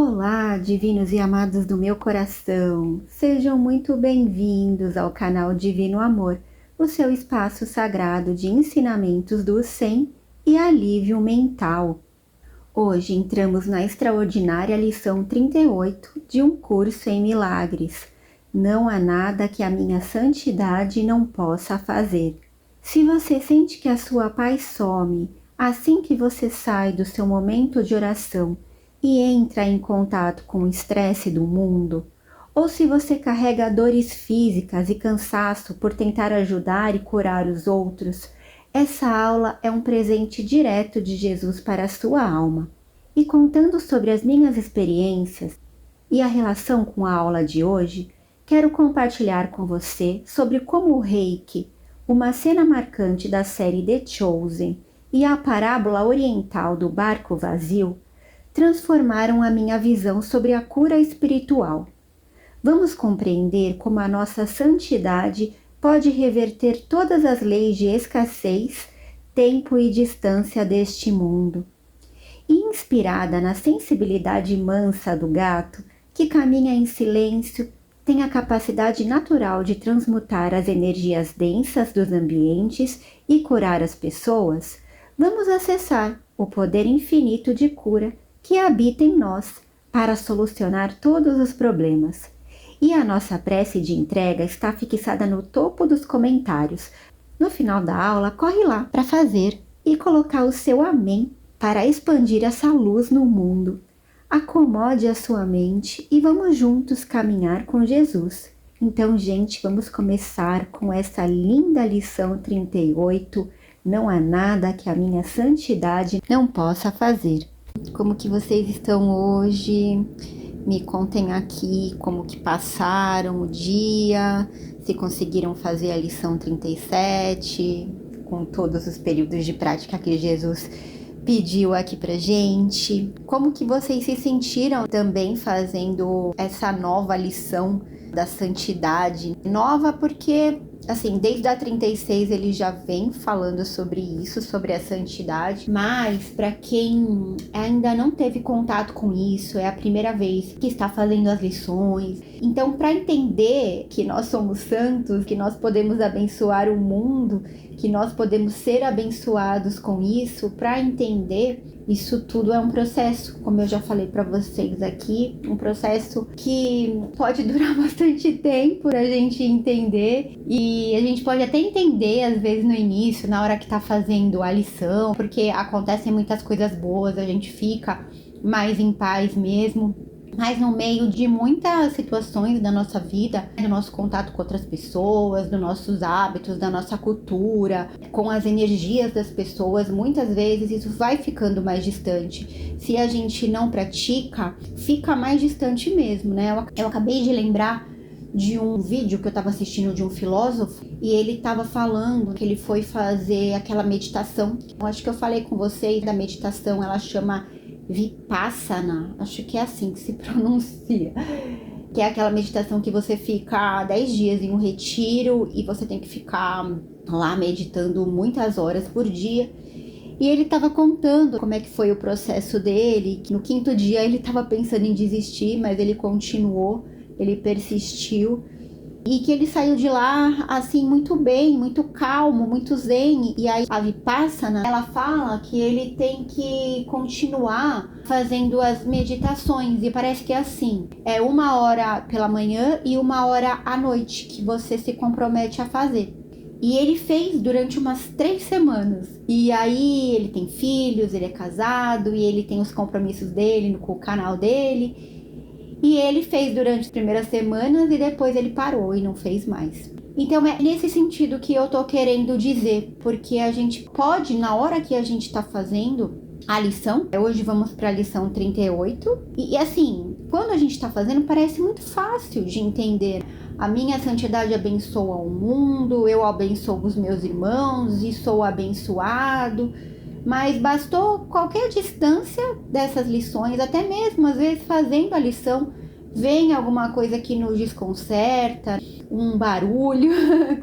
Olá, divinos e amados do meu coração! Sejam muito bem-vindos ao canal Divino Amor, o seu espaço sagrado de ensinamentos do Zen e alívio mental. Hoje entramos na extraordinária lição 38 de um curso em milagres. Não há nada que a minha santidade não possa fazer. Se você sente que a sua paz some assim que você sai do seu momento de oração e entra em contato com o estresse do mundo, ou se você carrega dores físicas e cansaço por tentar ajudar e curar os outros, essa aula é um presente direto de Jesus para a sua alma. E contando sobre as minhas experiências e a relação com a aula de hoje, quero compartilhar com você sobre como o Reiki, uma cena marcante da série The Chosen e a parábola oriental do barco vazio, transformaram a minha visão sobre a cura espiritual. Vamos compreender como a nossa santidade pode reverter todas as leis de escassez, tempo e distância deste mundo. E inspirada na sensibilidade mansa do gato, que caminha em silêncio, tem a capacidade natural de transmutar as energias densas dos ambientes e curar as pessoas, vamos acessar o poder infinito de cura que habita em nós para solucionar todos os problemas. E a nossa prece de entrega está fixada no topo dos comentários. No final da aula, corre lá para fazer e colocar o seu amém para expandir essa luz no mundo. Acomode a sua mente e vamos juntos caminhar com Jesus. Então, gente, vamos começar com essa linda lição 38. Não há nada que a minha santidade não possa fazer. Como que vocês estão hoje? Me contem aqui como que passaram o dia, se conseguiram fazer a lição 37, com todos os períodos de prática que Jesus pediu aqui pra gente. Como que vocês se sentiram também fazendo essa nova lição da santidade? Nova porque, assim, desde a 36 ele já vem falando sobre isso, sobre a santidade, mas para quem ainda não teve contato com isso, é a primeira vez que está fazendo as lições. Então, para entender que nós somos santos, que nós podemos abençoar o mundo, que nós podemos ser abençoados com isso, para entender, isso tudo é um processo, como eu já falei para vocês aqui, um processo que pode durar bastante tempo para a gente entender, e a gente pode até entender às vezes no início, na hora que tá fazendo a lição, porque acontecem muitas coisas boas, a gente fica mais em paz mesmo. Mas no meio de muitas situações da nossa vida, do nosso contato com outras pessoas, dos nossos hábitos, da nossa cultura, com as energias das pessoas, muitas vezes isso vai ficando mais distante. Se a gente não pratica, fica mais distante mesmo, né? Eu acabei de lembrar de um vídeo que eu estava assistindo de um filósofo e ele estava falando que ele foi fazer aquela meditação. Eu acho que eu falei com vocês da meditação, ela chama Vipassana, acho que é assim que se pronuncia, que é aquela meditação que você fica 10 dias em um retiro e você tem que ficar lá meditando muitas horas por dia. E ele estava contando como é que foi o processo dele, que no 5º dia ele estava pensando em desistir, mas ele continuou, ele persistiu. E que ele saiu de lá, assim, muito bem, muito calmo, muito zen. E aí a Vipassana, ela fala que ele tem que continuar fazendo as meditações. E parece que é assim, é 1 hora pela manhã e 1 hora à noite que você se compromete a fazer. E ele fez durante umas 3 semanas. E aí ele tem filhos, ele é casado e ele tem os compromissos dele com o canal dele. E ele fez durante as primeiras semanas e depois ele parou e não fez mais. Então é nesse sentido que eu tô querendo dizer, porque a gente pode, na hora que a gente tá fazendo a lição, hoje vamos para a lição 38, e assim, quando a gente tá fazendo parece muito fácil de entender. A minha santidade abençoa o mundo, eu abençoo os meus irmãos e sou abençoado. Mas bastou qualquer distância dessas lições, até mesmo às vezes fazendo a lição, vem alguma coisa que nos desconcerta, um barulho,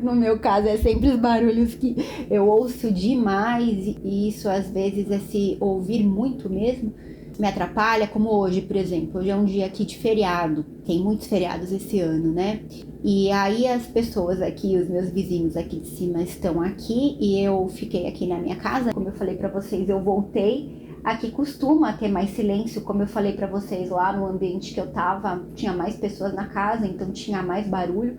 no meu caso é sempre os barulhos que eu ouço demais, e isso às vezes é se ouvir muito mesmo, me atrapalha, como hoje, por exemplo. Hoje é um dia aqui de feriado, tem muitos feriados esse ano, né? E aí as pessoas aqui, os meus vizinhos aqui de cima estão aqui e eu fiquei aqui na minha casa. Como eu falei pra vocês, eu voltei. Aqui costuma ter mais silêncio, como eu falei pra vocês, lá no ambiente que eu tava, tinha mais pessoas na casa, então tinha mais barulho.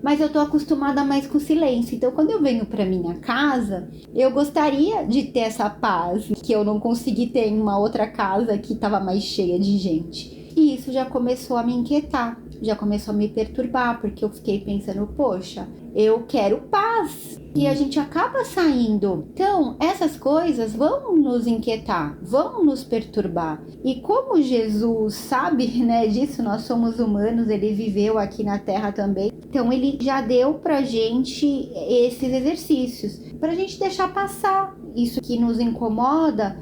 Mas eu tô acostumada mais com silêncio. Então, quando eu venho pra minha casa, eu gostaria de ter essa paz que eu não consegui ter em uma outra casa que tava mais cheia de gente. E isso já começou a me inquietar, já começou a me perturbar, porque eu fiquei pensando, poxa, eu quero paz. E a gente acaba saindo. Então, essas coisas vão nos inquietar, vão nos perturbar. E como Jesus sabe, né, disso, nós somos humanos, ele viveu aqui na Terra também. Então, ele já deu pra gente esses exercícios, pra gente deixar passar isso que nos incomoda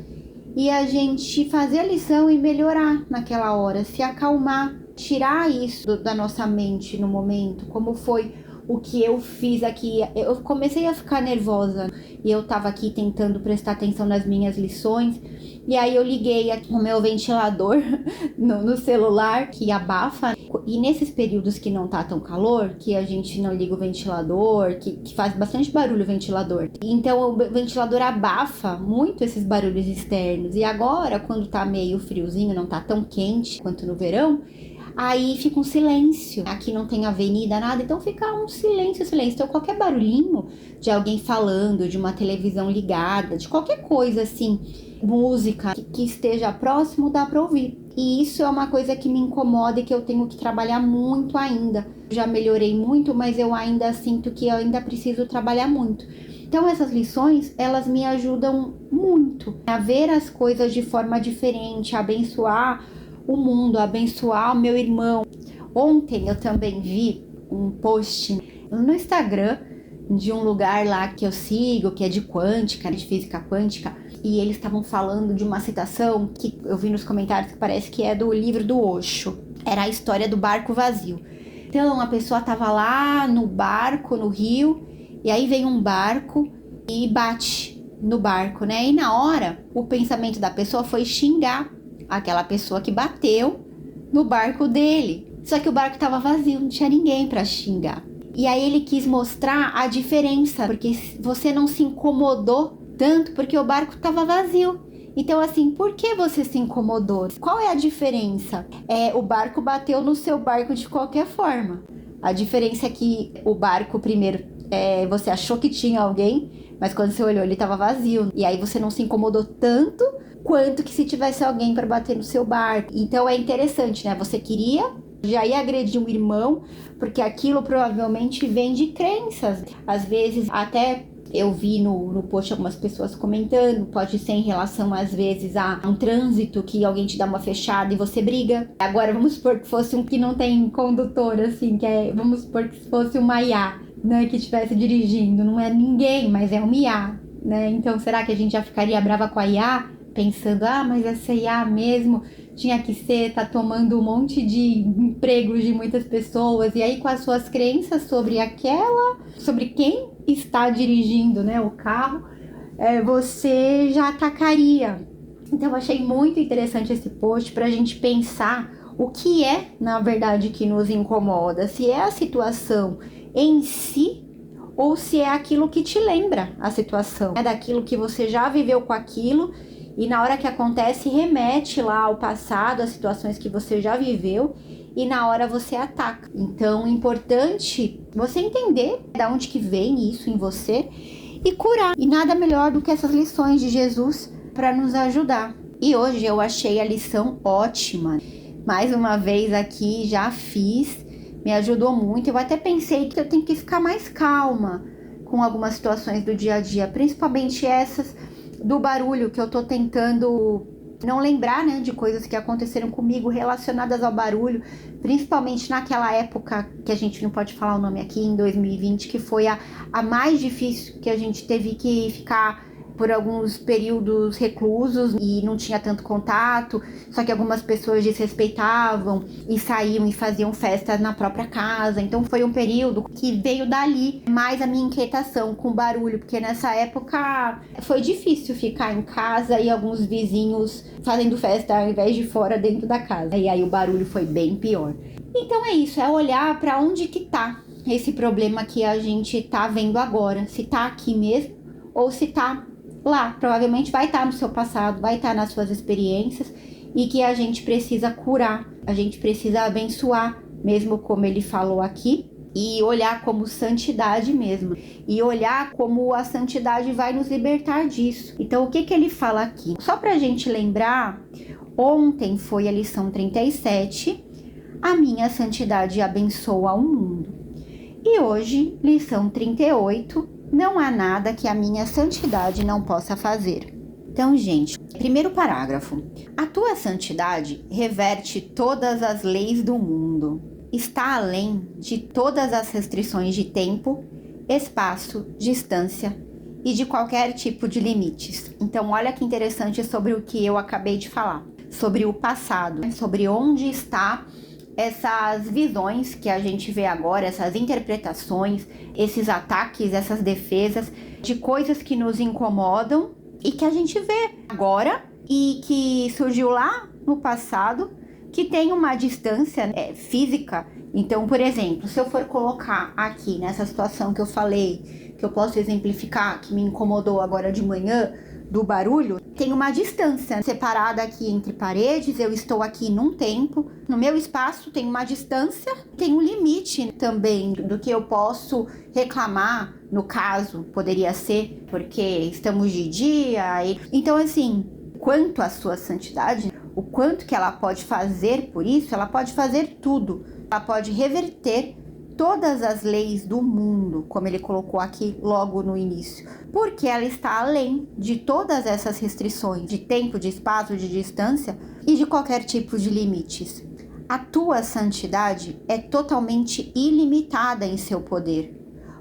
e a gente fazer a lição e melhorar naquela hora, se acalmar, tirar isso da nossa mente no momento, como foi o que eu fiz aqui. Eu comecei a ficar nervosa e eu tava aqui tentando prestar atenção nas minhas lições, e aí eu liguei aqui o meu ventilador no celular, que abafa, e nesses períodos que não tá tão calor, que a gente não liga o ventilador, que faz bastante barulho o ventilador, então o ventilador abafa muito esses barulhos externos. E agora, quando tá meio friozinho, não tá tão quente quanto no verão, aí fica um silêncio. Aqui não tem avenida, nada, então fica um silêncio. Então qualquer barulhinho de alguém falando, de uma televisão ligada, de qualquer coisa assim, música que esteja próximo, dá pra ouvir. E isso é uma coisa que me incomoda e que eu tenho que trabalhar muito ainda. Já melhorei muito, mas eu ainda sinto que eu ainda preciso trabalhar muito. Então essas lições, elas me ajudam muito a ver as coisas de forma diferente, a abençoar o mundo, abençoar o meu irmão. Ontem eu também vi um post no Instagram de um lugar lá que eu sigo, que é de quântica, de física quântica, e eles estavam falando de uma citação que eu vi nos comentários que parece que é do livro do Osho. Era a história do barco vazio. Então a pessoa tava lá no barco, no rio, e aí vem um barco e bate no barco, né? E na hora, o pensamento da pessoa foi xingar aquela pessoa que bateu no barco dele. Só que o barco estava vazio, não tinha ninguém para xingar. E aí ele quis mostrar a diferença, porque você não se incomodou tanto porque o barco estava vazio. Então assim, por que você se incomodou? Qual é a diferença? O barco bateu no seu barco de qualquer forma. A diferença é que o barco primeiro, você achou que tinha alguém, mas quando você olhou ele estava vazio. E aí você não se incomodou tanto quanto que se tivesse alguém para bater no seu barco. Então é interessante, né? Você já ia agredir um irmão, porque aquilo provavelmente vem de crenças. Às vezes, até eu vi no post algumas pessoas comentando, pode ser em relação às vezes a um trânsito que alguém te dá uma fechada e você briga. Agora vamos supor que fosse um que não tem condutor, assim, vamos supor que fosse uma IA, né, que estivesse dirigindo. Não é ninguém, mas é uma IA, né? Então será que a gente já ficaria brava com a IA? Pensando, mas essa IA mesmo tinha que ser, tá tomando um monte de empregos de muitas pessoas, e aí com as suas crenças sobre quem está dirigindo, né, o carro, você já atacaria. Então eu achei muito interessante esse post pra gente pensar o que é, na verdade, que nos incomoda, se é a situação em si, ou se é aquilo que te lembra a situação, é daquilo que você já viveu com aquilo, e na hora que acontece, remete lá ao passado, às situações que você já viveu, e na hora você ataca. Então, é importante você entender de onde que vem isso em você e curar. E nada melhor do que essas lições de Jesus para nos ajudar. E hoje eu achei a lição ótima. Mais uma vez aqui, já fiz, me ajudou muito. Eu até pensei que eu tenho que ficar mais calma com algumas situações do dia a dia, principalmente essas do barulho, que eu tô tentando não lembrar, né, de coisas que aconteceram comigo relacionadas ao barulho, principalmente naquela época que a gente não pode falar o nome aqui, em 2020, que foi a mais difícil, que a gente teve que ficar por alguns períodos reclusos e não tinha tanto contato, só que algumas pessoas desrespeitavam e saíam e faziam festas na própria casa. Então foi um período que veio dali mais a minha inquietação com barulho, porque nessa época foi difícil ficar em casa e alguns vizinhos fazendo festa ao invés de fora dentro da casa. E aí o barulho foi bem pior. Então é isso, é olhar para onde que tá esse problema que a gente tá vendo agora, se tá aqui mesmo ou se tá lá. Provavelmente vai estar no seu passado, vai estar nas suas experiências, e que a gente precisa curar, a gente precisa abençoar, mesmo como ele falou aqui, e olhar como santidade mesmo, e olhar como a santidade vai nos libertar disso. Então o que que ele fala aqui? Só pra gente lembrar, ontem foi a lição 37, a minha santidade abençoa o mundo. E hoje, lição 38, não há nada que a minha santidade não possa fazer. Então, gente, primeiro parágrafo. A tua santidade reverte todas as leis do mundo. Está além de todas as restrições de tempo, espaço, distância e de qualquer tipo de limites. Então, olha que interessante sobre o que eu acabei de falar. Sobre o passado, sobre onde está essas visões que a gente vê agora, essas interpretações, esses ataques, essas defesas de coisas que nos incomodam e que a gente vê agora e que surgiu lá no passado, que tem uma distância física. Então, por exemplo, se eu for colocar aqui nessa situação que eu falei, que eu posso exemplificar, que me incomodou agora de manhã, do barulho, tem uma distância separada aqui entre paredes, eu estou aqui num tempo, no meu espaço tem uma distância, tem um limite também do que eu posso reclamar, no caso, poderia ser, porque estamos de dia. Então, assim, quanto à sua santidade, o quanto que ela pode fazer por isso, ela pode fazer tudo, ela pode reverter todas as leis do mundo, como ele colocou aqui logo no início, porque ela está além de todas essas restrições de tempo, de espaço, de distância e de qualquer tipo de limites. A tua santidade é totalmente ilimitada em seu poder,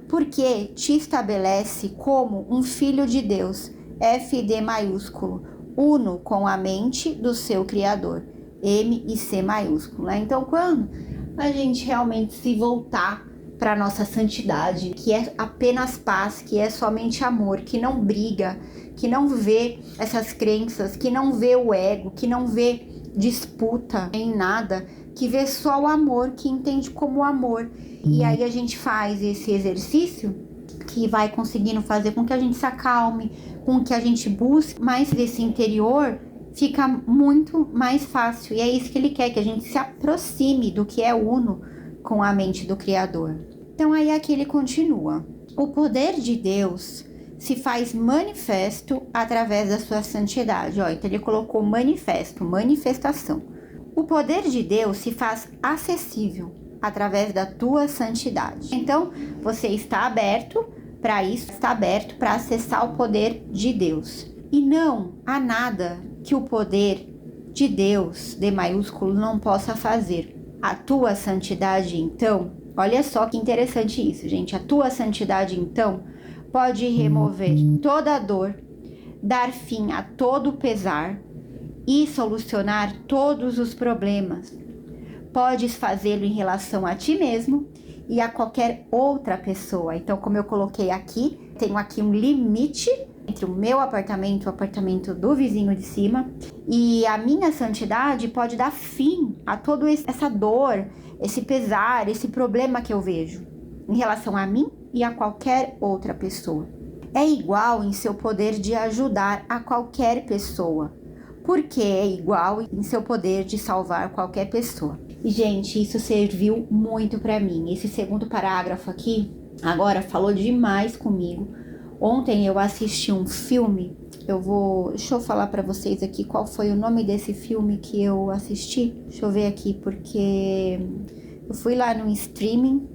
porque te estabelece como um filho de Deus, FD maiúsculo, uno com a mente do seu Criador, M e C maiúsculo, né? Então, quando a gente realmente se voltar para nossa santidade, que é apenas paz, que é somente amor, que não briga, que não vê essas crenças, que não vê o ego, que não vê disputa em nada, que vê só o amor, que entende como amor. E aí a gente faz esse exercício que vai conseguindo fazer com que a gente se acalme, com que a gente busque mais desse interior, fica muito mais fácil. E é isso que ele quer, que a gente se aproxime do que é uno com a mente do Criador. Então aí aqui ele continua. O poder de Deus se faz manifesto através da sua santidade. Ó, então ele colocou manifesto, manifestação. O poder de Deus se faz acessível através da tua santidade. Então você está aberto para isso, está aberto para acessar o poder de Deus. E não há nada que o poder de Deus, D maiúsculo, não possa fazer. A tua santidade, então, olha só que interessante isso, gente. A tua santidade, então, pode remover toda a dor, dar fim a todo o pesar e solucionar todos os problemas. Podes fazê-lo em relação a ti mesmo e a qualquer outra pessoa. Então, como eu coloquei aqui, tenho aqui um limite entre o meu apartamento e o apartamento do vizinho de cima, e a minha santidade pode dar fim a toda essa dor, esse pesar, esse problema que eu vejo em relação a mim e a qualquer outra pessoa. É igual em seu poder de ajudar a qualquer pessoa, porque é igual em seu poder de salvar qualquer pessoa. E, gente, isso serviu muito para mim. Esse segundo parágrafo aqui, agora falou demais comigo. Ontem eu assisti um filme, deixa eu falar pra vocês aqui qual foi o nome desse filme que eu assisti. Deixa eu ver aqui, porque eu fui lá no streaming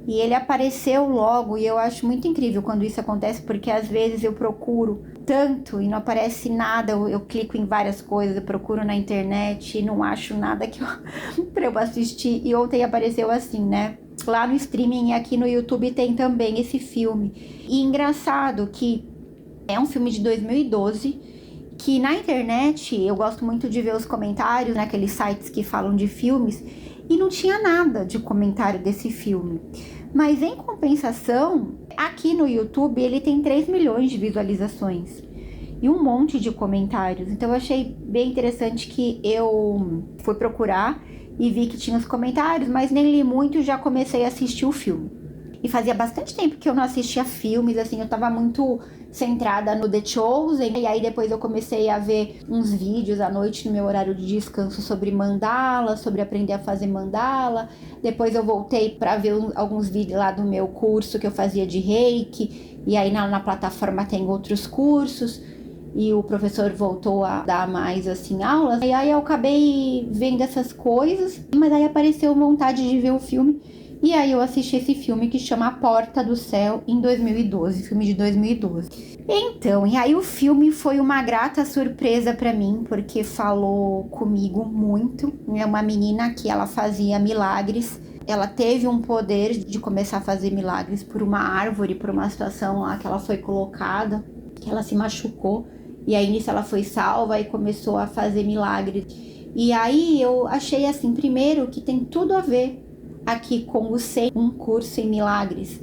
e ele apareceu logo, e eu acho muito incrível quando isso acontece, porque às vezes eu procuro tanto e não aparece nada, eu clico em várias coisas, eu procuro na internet e não acho nada pra eu assistir, e ontem apareceu assim, né? Lá no streaming e aqui no YouTube tem também esse filme. E engraçado que É um filme de 2012 que na internet eu gosto muito de ver os comentários naqueles sites que falam de filmes e não tinha nada de comentário desse filme. Mas em compensação, aqui no YouTube ele tem 3 milhões de visualizações e um monte de comentários. Então eu achei bem interessante que eu fui procurar e vi que tinha os comentários, mas nem li muito e já comecei a assistir o filme. E fazia bastante tempo que eu não assistia filmes, assim, eu tava muito centrada no The Chosen. E aí depois eu comecei a ver uns vídeos à noite no meu horário de descanso sobre mandala, sobre aprender a fazer mandala. Depois eu voltei para ver alguns vídeos lá do meu curso que eu fazia de Reiki. E aí na plataforma tem outros cursos. E o professor voltou a dar mais, assim, aulas. E aí eu acabei vendo essas coisas, mas aí apareceu vontade de ver o filme. E aí eu assisti esse filme que chama A Porta do Céu, em 2012, filme de 2012. Então, e aí o filme foi uma grata surpresa pra mim, porque falou comigo muito. É uma menina que ela fazia milagres. Ela teve um poder de começar a fazer milagres por uma árvore, por uma situação lá que ela foi colocada, que ela se machucou. E aí nisso ela foi salva e começou a fazer milagres. E aí eu achei assim, primeiro que tem tudo a ver aqui com o SEM, um curso em milagres,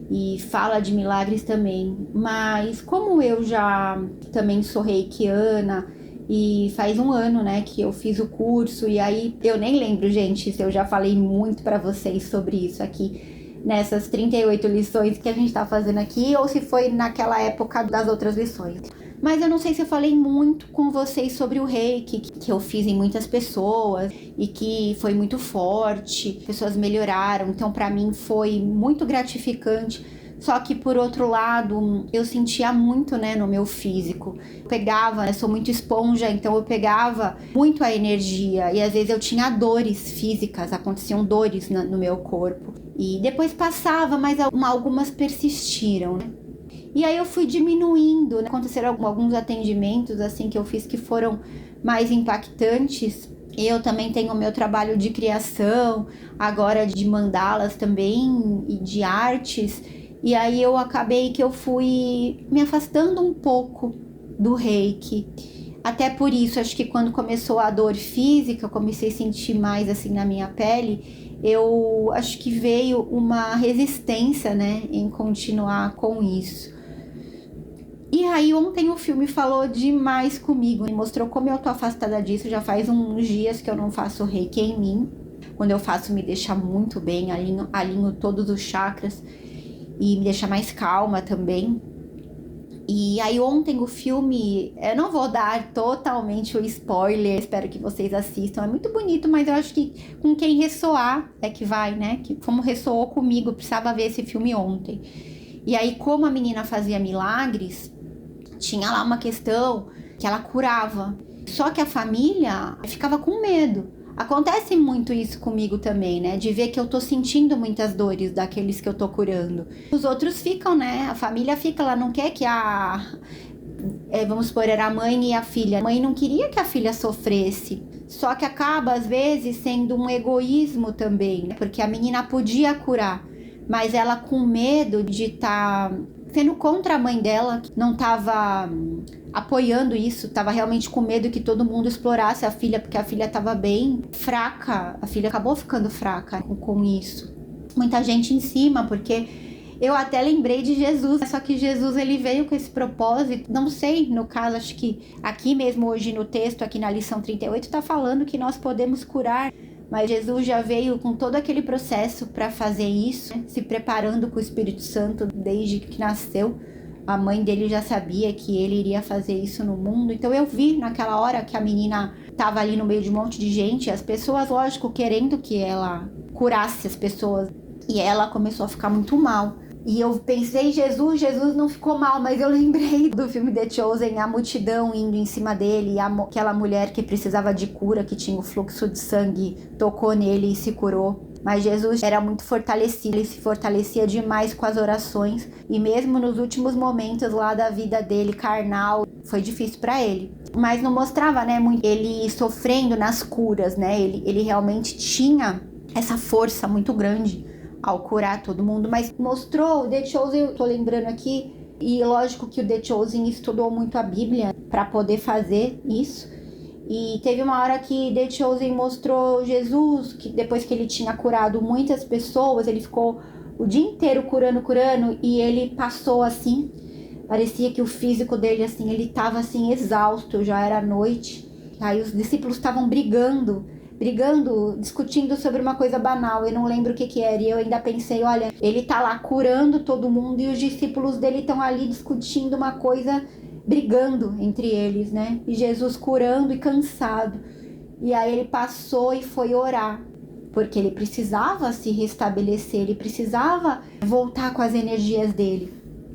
e fala de milagres também, mas como eu já também sou reikiana e faz um ano, né, que eu fiz o curso, e aí eu nem lembro, gente, se eu já falei muito para vocês sobre isso aqui nessas 38 lições que a gente tá fazendo aqui, ou se foi naquela época das outras lições. Mas eu não sei se eu falei muito com vocês sobre o reiki, que eu fiz em muitas pessoas e que foi muito forte, pessoas melhoraram, então para mim foi muito gratificante. Só que por outro lado, eu sentia muito, né, no meu físico. Eu pegava, eu sou muito esponja, então eu pegava muito a energia e às vezes eu tinha dores físicas, aconteciam dores no meu corpo. E depois passava, mas algumas persistiram, né? E aí eu fui diminuindo, né? Aconteceram alguns atendimentos assim que eu fiz que foram mais impactantes. Eu também tenho o meu trabalho de criação, agora de mandalas também e de artes. E aí eu acabei que eu fui me afastando um pouco do reiki. Até por isso, acho que quando começou a dor física, eu comecei a sentir mais assim na minha pele, eu acho que veio uma resistência, né, em continuar com isso. E aí ontem o filme falou demais comigo, me mostrou como eu tô afastada disso, já faz uns dias que eu não faço reiki em mim. Quando eu faço me deixa muito bem, alinho todos os chakras e me deixa mais calma também. E aí ontem o filme, eu não vou dar totalmente o spoiler, espero que vocês assistam, é muito bonito, mas eu acho que com quem ressoar é que vai, né? Que como ressoou comigo, eu precisava ver esse filme ontem. E aí como a menina fazia milagres, tinha lá uma questão que ela curava. Só que a família ficava com medo. Acontece muito isso comigo também, né? De ver que eu tô sentindo muitas dores daqueles que eu tô curando. Os outros ficam, né? A família fica, ela não quer que vamos supor, era a mãe e a filha. A mãe não queria que a filha sofresse. Só que acaba, às vezes, sendo um egoísmo também, né? Porque a menina podia curar, mas ela com medo de estar sendo contra a mãe dela, que não estava apoiando isso, estava realmente com medo que todo mundo explorasse a filha, porque a filha estava bem fraca, a filha acabou ficando fraca com isso. Muita gente em cima, porque eu até lembrei de Jesus, só que Jesus ele veio com esse propósito, não sei, no caso, acho que aqui mesmo hoje no texto, aqui na lição 38, está falando que nós podemos curar. Mas Jesus já veio com todo aquele processo para fazer isso, né? Se preparando com o Espírito Santo desde que nasceu. A mãe dele já sabia que ele iria fazer isso no mundo. Então eu vi naquela hora que a menina estava ali no meio de um monte de gente, as pessoas, lógico, querendo que ela curasse as pessoas. E ela começou a ficar muito mal. E eu pensei, Jesus não ficou mal, mas eu lembrei do filme The Chosen, a multidão indo em cima dele, e aquela mulher que precisava de cura, que tinha o fluxo de sangue, tocou nele e se curou. Mas Jesus era muito fortalecido, ele se fortalecia demais com as orações, e mesmo nos últimos momentos lá da vida dele, carnal, foi difícil para ele. Mas não mostrava, né, muito ele sofrendo nas curas, né, ele realmente tinha essa força muito grande ao curar todo mundo, mas mostrou, The Chosen, eu tô lembrando aqui, E lógico que o The Chosen estudou muito a Bíblia para poder fazer isso. E teve uma hora que The Chosen mostrou Jesus, que depois que ele tinha curado muitas pessoas, ele ficou o dia inteiro curando, e ele passou assim, parecia que o físico dele, assim, ele tava assim, exausto, já era noite. Aí os discípulos estavam brigando, discutindo sobre uma coisa banal, eu não lembro o que era, e eu ainda pensei, olha, ele tá lá curando todo mundo e os discípulos dele estão ali discutindo uma coisa, brigando entre eles, né? E Jesus curando e cansado. E aí ele passou e foi orar, porque ele precisava se restabelecer, ele precisava voltar com as energias dele.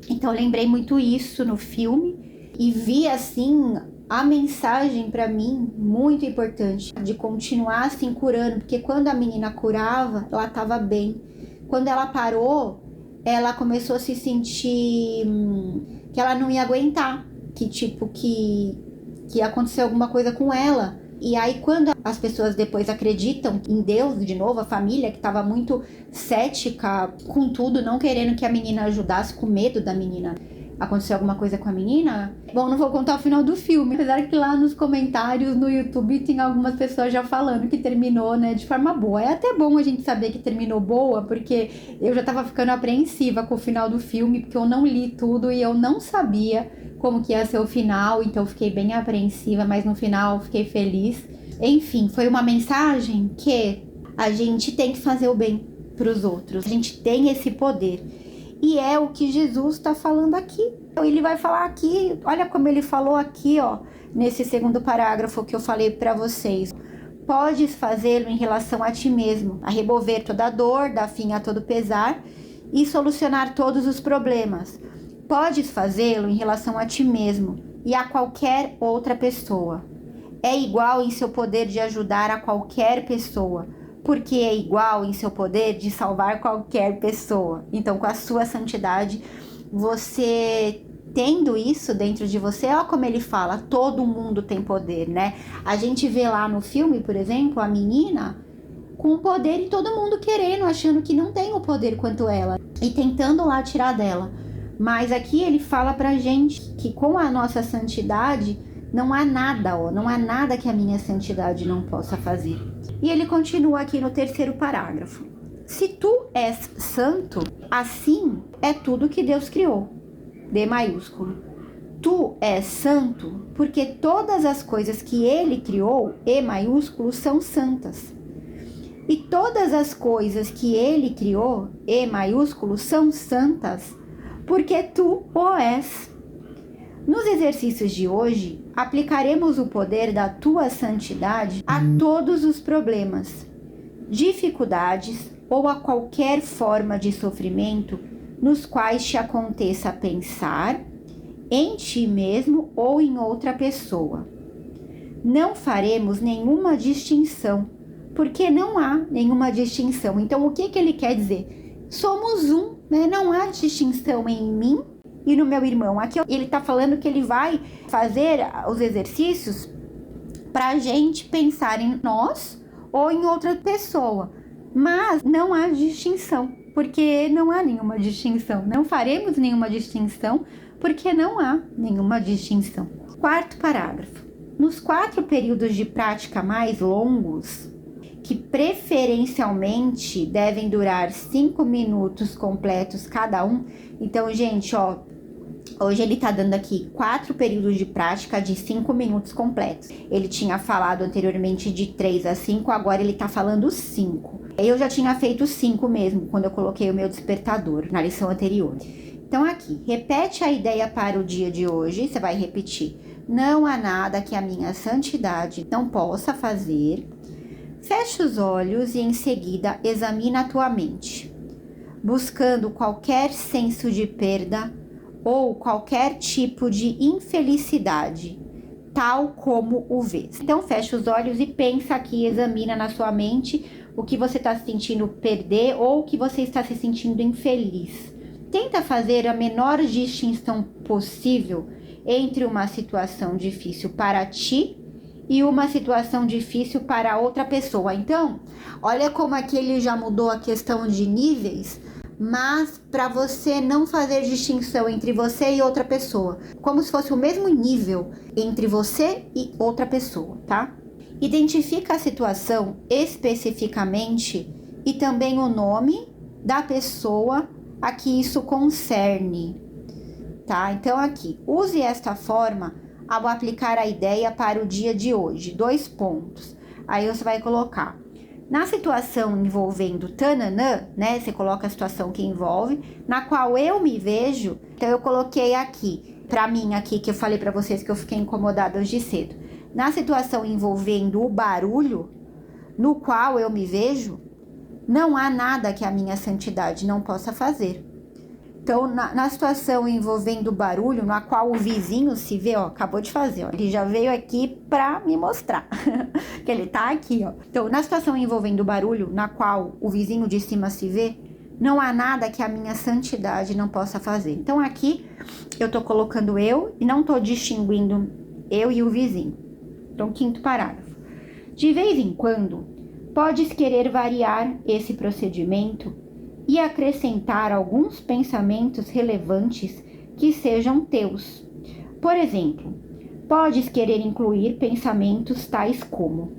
Então eu lembrei muito isso no filme e vi assim a mensagem para mim muito importante de continuar assim curando, porque quando a menina curava, ela estava bem. Quando ela parou, ela começou a se sentir que ela não ia aguentar, que ia acontecer alguma coisa com ela. E aí quando as pessoas depois acreditam em Deus de novo, a família que estava muito cética com tudo, não querendo que a menina ajudasse, com medo da menina acontecer alguma coisa com a menina. Bom, não vou contar o final do filme, apesar que lá nos comentários no YouTube tem algumas pessoas já falando que terminou, né, de forma boa. É até bom a gente saber que terminou boa, porque eu já tava ficando apreensiva com o final do filme, porque eu não li tudo e eu não sabia como que ia ser o final, então eu fiquei bem apreensiva, mas no final fiquei feliz. Enfim, foi uma mensagem que a gente tem que fazer o bem para os outros, a gente tem esse poder. E é o que Jesus está falando aqui. Ele vai falar aqui, olha como ele falou aqui, ó, nesse segundo parágrafo que eu falei para vocês. Podes fazê-lo em relação a ti mesmo, a remover toda a dor, dar fim a todo pesar e solucionar todos os problemas. Podes fazê-lo em relação a ti mesmo e a qualquer outra pessoa. É igual em seu poder de ajudar a qualquer pessoa, porque é igual em seu poder de salvar qualquer pessoa. Então, com a sua santidade, você tendo isso dentro de você, olha como ele fala, todo mundo tem poder, né? A gente vê lá no filme, por exemplo, a menina com poder e todo mundo querendo, achando que não tem o poder quanto ela e tentando lá tirar dela. Mas aqui ele fala pra gente que com a nossa santidade não há nada, não há nada que a minha santidade não possa fazer. E ele continua aqui no terceiro parágrafo. Se tu és santo, assim é tudo que Deus criou. D maiúsculo. Tu és santo porque todas as coisas que ele criou, E maiúsculo, são santas. E todas as coisas que ele criou, E maiúsculo, são santas porque tu o és. Nos exercícios de hoje, aplicaremos o poder da tua santidade a todos os problemas, dificuldades ou a qualquer forma de sofrimento nos quais te aconteça pensar em ti mesmo ou em outra pessoa. Não faremos nenhuma distinção, porque não há nenhuma distinção. Então, o que ele quer dizer? Somos um, né? Não há distinção em mim e no meu irmão. Aqui ele está falando que ele vai fazer os exercícios para a gente pensar em nós ou em outra pessoa. Mas não há distinção, porque não há nenhuma distinção. Não faremos nenhuma distinção, porque não há nenhuma distinção. Quarto parágrafo. Nos 4 períodos de prática mais longos, que preferencialmente devem durar 5 minutos completos cada um. Então, gente, ó, hoje ele tá dando aqui 4 períodos de prática de 5 minutos completos. Ele tinha falado anteriormente de 3 a 5, agora ele tá falando 5. Eu já tinha feito 5 mesmo, quando eu coloquei o meu despertador na lição anterior. Então aqui, repete a ideia para o dia de hoje, você vai repetir. Não há nada que a minha santidade não possa fazer. Fecha os olhos e em seguida examina a tua mente, buscando qualquer senso de perda ou qualquer tipo de infelicidade, tal como o vês. Então fecha os olhos e pensa aqui, examina na sua mente o que você está se sentindo perder ou o que você está se sentindo infeliz. Tenta fazer a menor distinção possível entre uma situação difícil para ti e uma situação difícil para outra pessoa. Então, olha como aqui ele já mudou a questão de níveis, mas para você não fazer distinção entre você e outra pessoa, como se fosse o mesmo nível entre você e outra pessoa, tá? Identifica a situação especificamente e também o nome da pessoa a que isso concerne, tá? Então aqui, use esta forma ao aplicar a ideia para o dia de hoje. 2 pontos. Aí você vai colocar na situação envolvendo tananã, né? Você coloca a situação que envolve, na qual eu me vejo. Então eu coloquei aqui, para mim aqui, que eu falei para vocês que eu fiquei incomodada hoje cedo. Na situação envolvendo o barulho, no qual eu me vejo, não há nada que a minha santidade não possa fazer. Então, na situação envolvendo o barulho, na qual o vizinho se vê, ó, acabou de fazer, ó, ele já veio aqui pra me mostrar que ele tá aqui, ó. Então, na situação envolvendo o barulho, na qual o vizinho de cima se vê, não há nada que a minha santidade não possa fazer. Então, aqui eu tô colocando eu e não tô distinguindo eu e o vizinho. Então, 5º parágrafo. De vez em quando, podes querer variar esse procedimento e acrescentar alguns pensamentos relevantes que sejam teus. Por exemplo, podes querer incluir pensamentos tais como: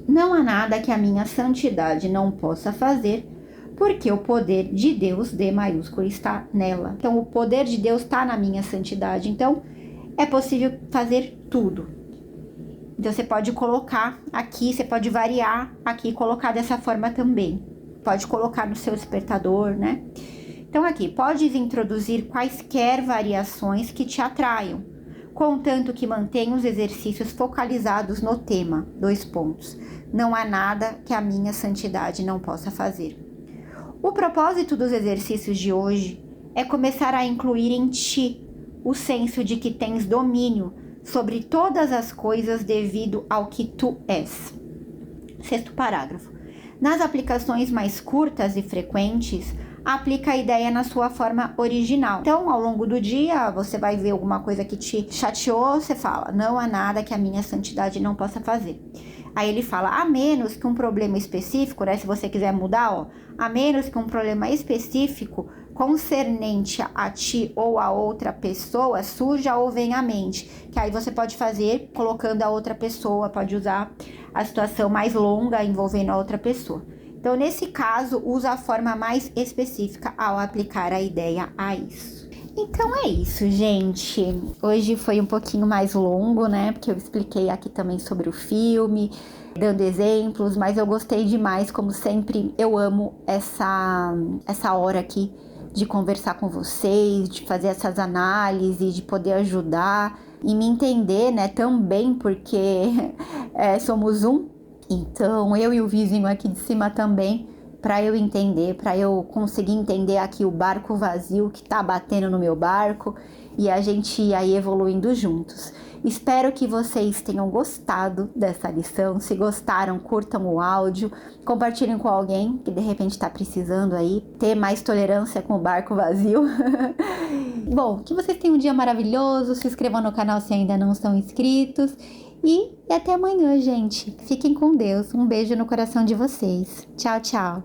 não há nada que a minha santidade não possa fazer, porque o poder de Deus, D maiúsculo, está nela. Então, o poder de Deus está na minha santidade. Então, é possível fazer tudo. Então, você pode colocar aqui, você pode variar aqui e colocar dessa forma também. Pode colocar no seu despertador, né? Então, aqui, podes introduzir quaisquer variações que te atraiam, contanto que mantenha os exercícios focalizados no tema. 2 pontos. Não há nada que a minha santidade não possa fazer. O propósito dos exercícios de hoje é começar a incluir em ti o senso de que tens domínio sobre todas as coisas devido ao que tu és. 6º parágrafo. Nas aplicações mais curtas e frequentes, aplica a ideia na sua forma original. Então, ao longo do dia, você vai ver alguma coisa que te chateou, você fala: não há nada que a minha santidade não possa fazer. Aí ele fala: a menos que um problema específico, né? Se você quiser mudar, ó, a menos que um problema específico concernente a ti ou a outra pessoa surja ou venha à mente. Que aí você pode fazer colocando a outra pessoa, pode usar a situação mais longa envolvendo a outra pessoa. Então, nesse caso, usa a forma mais específica ao aplicar a ideia a isso. Então é isso, gente. Hoje foi um pouquinho mais longo, né? Porque eu expliquei aqui também sobre o filme, dando exemplos, mas eu gostei demais, como sempre. Eu amo essa hora aqui de conversar com vocês, de fazer essas análises, de poder ajudar e me entender, né? Também, porque somos um. Então, eu e o vizinho aqui de cima também, para eu entender, para eu conseguir entender aqui o barco vazio que tá batendo no meu barco e a gente ir aí evoluindo juntos. Espero que vocês tenham gostado dessa lição. Se gostaram, curtam o áudio, compartilhem com alguém que de repente está precisando aí ter mais tolerância com o barco vazio. Bom, que vocês tenham um dia maravilhoso. Se inscrevam no canal se ainda não são inscritos. E até amanhã, gente. Fiquem com Deus. Um beijo no coração de vocês. Tchau, tchau.